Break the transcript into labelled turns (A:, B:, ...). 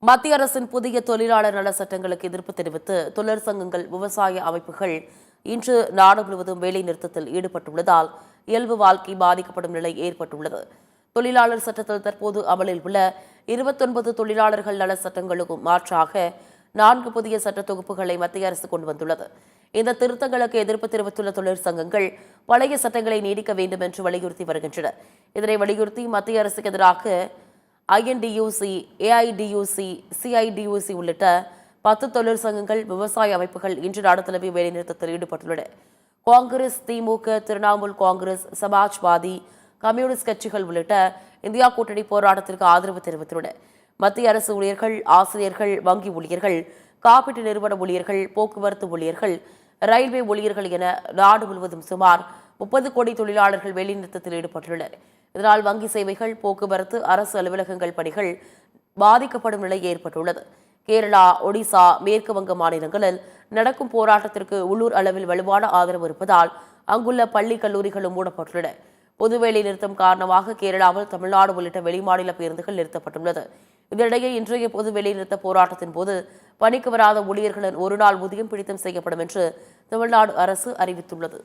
A: மத்திய அரசின் புதிய தொழிலாளர் நல சட்டங்களுக்கு எதிர்ப்பு தெரிவித்து தொழிற்சங்கங்கள், விவசாய அமைப்புகள் இன்று நாடு முழுவதும் வேலைநிறுத்தத்தில் ஈடுபட்டுள்ளதால் இயல்பு வாழ்க்கை பாதிக்கப்படும் நிலை ஏற்பட்டுள்ளது. தொழிலாளர் சட்டத்தில் தற்போது அமலில் உள்ள 29 தொழிலாளர்கள் நல சட்டங்களுக்கும் மாற்றாக 4 புதிய சட்ட தொகுப்புகளை மத்திய அரசு கொண்டு வந்துள்ளது. இந்த திருத்தங்களுக்கு எதிர்ப்பு தெரிவித்துள்ள தொழிற்சங்கங்கள் பழைய சட்டங்களை நீடிக்க வேண்டும் என்று வலியுறுத்தி வருகின்றன. இதனை வலியுறுத்தி மத்திய அரசுக்கு எதிராக ஐஎன்டியூசி, ஏஐடியூசி, சிஐடியூசி உள்ளிட்ட 10 தொழிற்சங்கங்கள், விவசாய அமைப்புகள் இன்று நாடு தழுவிய வேலைநிறுத்தத்தில் ஈடுபட்டுள்ளன. காங்கிரஸ், திமுக, திரிணாமுல் காங்கிரஸ், சமாஜ்வாதி, கம்யூனிஸ்ட் கட்சிகள் உள்ளிட்ட இந்தியா கூட்டணி போராட்டத்திற்கு ஆதரவு தெரிவித்துள்ளன. மத்திய அரசு ஊழியர்கள், ஆசிரியர்கள், வங்கி ஊழியர்கள், காப்பீட்டு நிறுவன ஊழியர்கள், போக்குவரத்து ஊழியர்கள், ரயில்வே ஊழியர்கள் என நாடு முழுவதும் சுமார் 30 கோடி தொழிலாளர்கள் வேலைநிறுத்தத்தில் ஈடுபட்டுள்ளனர். இதனால் வங்கி சேவைகள், போக்குவரத்து, அரசு அலுவலகங்கள் பணிகள் பாதிக்கப்படும் நிலை ஏற்பட்டுள்ளது. கேரளா, ஒடிசா, மேற்கு வங்க மாநிலங்களில் நடக்கும் போராட்டத்திற்கு உள்ளூர் அளவில் வலுவான ஆதரவு இருப்பதால் அங்குள்ள பள்ளி, கல்லூரிகளும் மூடப்பட்டுள்ளன. பொது வேலை நிறுத்தம் காரணமாக கேரளாவில் தமிழ்நாடு உள்ளிட்ட வெளிமாநில பேருந்துகள் நிறுத்தப்பட்டுள்ளது. இதனிடையே இன்றைய பொது வேலைநிறுத்த போராட்டத்தின் போது பணிக்கு வராத ஊழியர்களின் ஒருநாள் ஊதியம் பிடித்தம் செய்யப்படும் என்று தமிழ்நாடு அரசு அறிவித்துள்ளது.